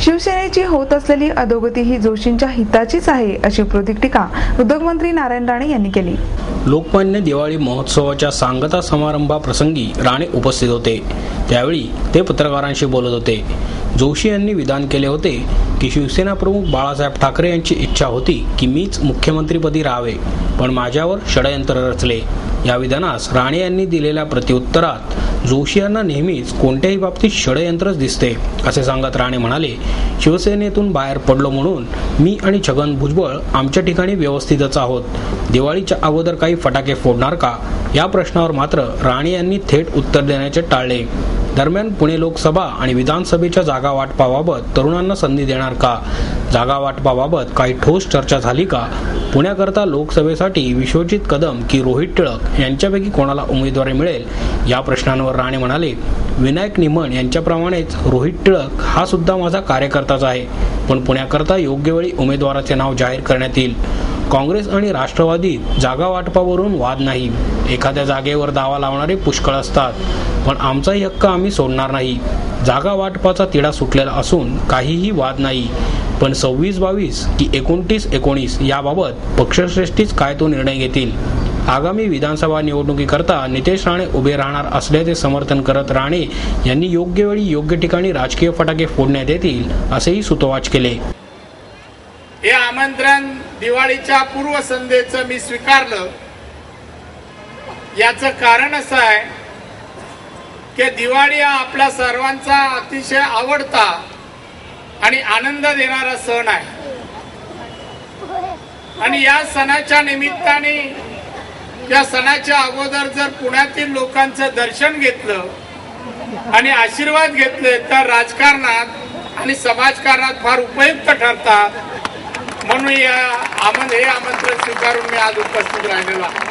शिवसेनेची होत असलेली अधोगती ही जोशींच्या हिताचीच आहे अशी टीका उद्योगमंत्री नारायण राणे यांनी केली। लोकमान्य दिवाळी महोत्सवाच्या सांगता समारंभाप्रसंगी राणे उपस्थित होते। त्यावेळी ते पत्रकारांशी बोलत होते। जोशी यांनी विधान केले होते की शिवसेना प्रमुख बाळासाहेब ठाकरे यांची इच्छा होती की मीच मुख्यमंत्रीपदी राहावे, पण माझ्यावर षडयंत्र रचले। या विधानास राणे यांनी दिलेल्या प्रत्युत्तरात जोशी यांना नेहमीच कोणत्याही बाबतीत षडयंत्रच दिसते असे सांगत राणे म्हणाले, शिवसेनेतून बाहेर पडलो म्हणून मी आणि छगन भुजबळ आमच्या ठिकाणी व्यवस्थितच आहोत। दिवाळीच्या अगोदर काही फटाके फोडणार का या प्रश्नावर मात्र राणे यांनी थेट उत्तर देण्याचे टाळले। दरम्यान पुणे लोकसभा आणि विधानसभेच्या जागा वाटपाबाबत तरुणांना संधी देणार का, जागा वाटपाबाबत काही ठोस चर्चा झाली का, पुण्याकरता लोकसभेसाठी विश्वजित कदम की रोहित टिळक यांच्यापैकी कोणाला उमेदवारी मिळेल या प्रश्नांवर राणे म्हणाले, विनायक निमण यांच्याप्रमाणेच रोहित टिळक हा सुद्धा माझा कार्यकर्ताच आहे, पण पुण्याकरता योग्य वेळी उमेदवाराचे नाव जाहीर करण्यात येईल। काँग्रेस आणि राष्ट्रवादीत जागा वाटपावरून वाद नाही, एखाद्या जागेवर दावा लावणारे पुष्कळ असतात, पण आमचाही हक्क आम्ही सोडणार नाही। जागा वाटपाचा तिढा सुटलेला असून काहीही वाद नाही, पण 26-22 की 29-19 याबाबत पक्षश्रेष्ठीच काय तो निर्णय घेतील। आगामी विधानसभा निवडणुकीकरता नितेश राणे उभे राहणार असल्याचे समर्थन करत राणे यांनी योग्य वेळी योग्य ठिकाणी राजकीय फटाके फोडण्यात येतील असेही सुतोवाच केले। हे आमंत्रण दिवाळीच्या पूर्वसंध्येचं मी स्वीकारलं। याचं कारण असं आहे की दिवाळी हा आपला सर्वांचा अतिशय आवडता आणि आनंद देणारा सण आहे आणि या सणाच्या निमित्ताने या सणाच्या अगोदर जर पुण्यातील लोकांचं दर्शन घेतलं आणि आशीर्वाद घेतले तर राजकारणात आणि समाजकारणात फार उपयुक्त ठरतात। म्हणून हे आमंत्रण स्वीकारून मी आज उपस्थित राहिलेलो आहे।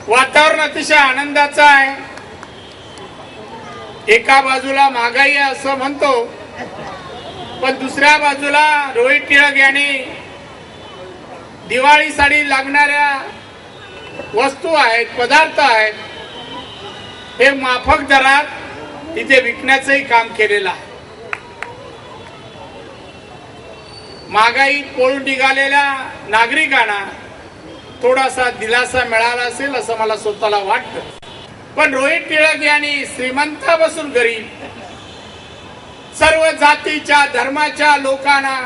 वातावरण अतिशय आनंदाचं आहे। एका बाजूला महागाई आहे असं म्हणतो, पण दुसऱ्या बाजूला रोहित टिळक यांनी दिवाळीसाठी लागणाऱ्या वस्तू आहेत, पदार्थ आहेत, हे माफक दरात इथे विकण्याचंही काम केलेलं आहे। महागाईत पळून निघालेल्या नागरिकांना थोडासा दिलासा मिळाला असेल असं मला स्वतःला वाटतं, पण रोहित टिळक यांनी श्रीमंतापासून गरीब सर्व जातीच्या धर्माच्या लोकांना,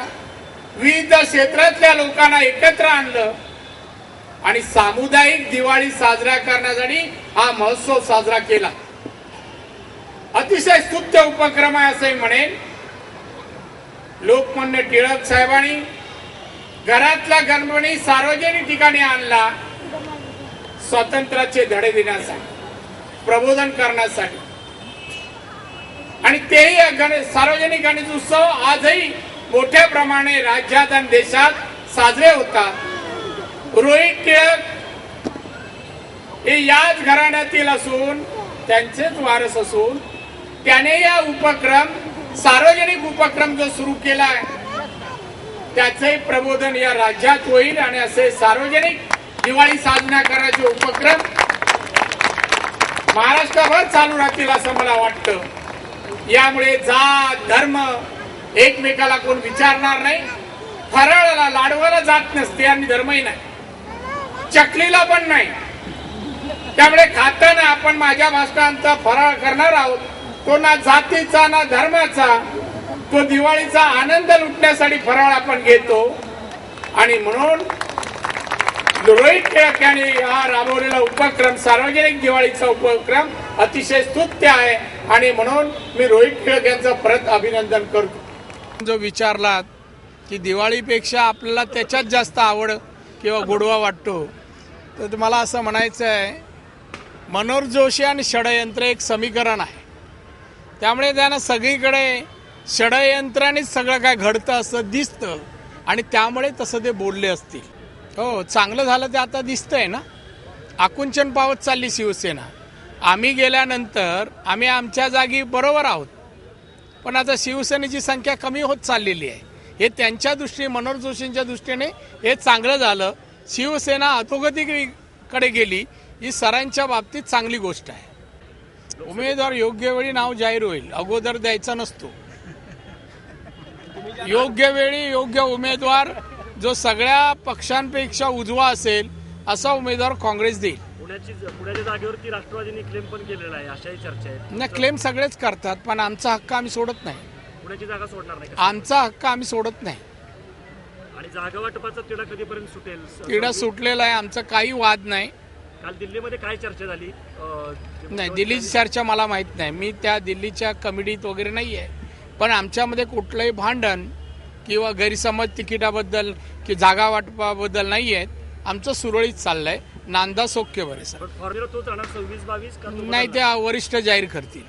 विविध क्षेत्रातल्या लोकांना एकत्र आणलं आणि सामुदायिक दिवाळी साजरा करण्यासाठी हा महोत्सव साजरा केला। अतिशय स्तुत्य उपक्रम आहे असंही म्हणेन। लोकमान्य टिळक साहेबांनी घरातला गणपती सार्वजनिक ठिकाणी आणला स्वातंत्र्याचे धडे देण्यासाठी, प्रबोधन करण्यासाठी, आणि तेही सार्वजनिक गणेश उत्सव आजही मोठ्या प्रमाणे राज्यात आणि देशात साजरे होतात। रोहित टिळक हे याच घराण्यातील असून त्यांचेच वारस असून त्याने या उपक्रम सार्वजनिक उपक्रम जो सुरू केलाय त्याचे प्रबोधन या राज्यात होईल आणि असे सार्वजनिक दिवाळी साजरा करायचे उपक्रम महाराष्ट्रभर चालू राहतील असं मला वाटतं। यामुळे जात धर्म एकमेकाला कोण विचारणार नाही। फराळाला लाडवाला जात नसते आणि धर्मही नाही, चकलीला पण नाही। त्यामुळे खाताना आपण माझ्या भाषणांचा फराळ करणार आहोत, तो ना जातीचा ना धर्माचा, तो दिवाळीचा आनंद लुटण्यासाठी फराळ आपण घेतो। आणि म्हणून रोहित टिळक यांनी हा राबवलेला उपक्रम सार्वजनिक दिवाळीचा उपक्रम अतिशय स्तुत्य आहे आणि म्हणून मी रोहित टिळक यांचं परत अभिनंदन करतो। जो विचारलात की दिवाळीपेक्षा आपल्याला त्याच्यात जास्त आवड किंवा गोडवा वाटतो, तर मला असं म्हणायचं आहे, मनोहर जोशी आणि षडयंत्र एक समीकरण आहे। त्यामुळे त्यांना सगळीकडे षडयंत्रानेच सगळं काय घडतं असं दिसतं आणि त्यामुळे तसं ते बोलले असतील। हो, चांगलं झालं ते आता दिसतंय ना, आकुंचन पावत चालली शिवसेना। आम्ही गेल्यानंतर आम्ही आमच्या जागी बरोबर आहोत, पण आता शिवसेनेची संख्या कमी होत चाललेली आहे। हे त्यांच्या दृष्टीने, मनोहर जोशींच्या दृष्टीने हे चांगलं झालं। शिवसेना अधोगतीकडे गेली ही सरांच्या बाबतीत चांगली गोष्ट आहे। उमेदवार योग्य वेळी नाव जाहीर होईल, अगोदर द्यायचा नसतो. योग्य वेळी योग्य उमेदवार जो सगळ्या पक्षांपेक्षा उजवा असेल असा उमेदवार काँग्रेस देईल. पुण्याच्या जागेवरती राष्ट्रवादीने क्लेम पण केलेला आहे, अशाही चर्चा आहेत. नाही, क्लेम सगळेच करतात, पण आमचा हक्क आम्ही सोडत नाही. पुण्याची जागा सोडणार नाही. आमचा हक्क आम्ही सोडत नाही. आणि जागा वाटपाचा तिढा कधीपर्यंत सुटेल? तिढा सुटलेला आहे, आमचा काही वाद नाही. काल दिल्लीमध्ये काय चर्चा झाली? नाही, दिल्लीची चर्चा मला माहित नाही. मी त्या दिल्लीच्या कमिटीत वगैरे नाही आहे. पण आमच्यामध्ये कुठलंही भांडण किंवा गैरसमज तिकिटाबद्दल की जागा वाटपाबद्दल नाही आहेत. आमचं सुरळीत चाललंय. नांदा सौख्य बरे सर. फॉर्म्युला तोच राहणार 26-22 का? नाही, ते वरिष्ठ जाहीर करतील.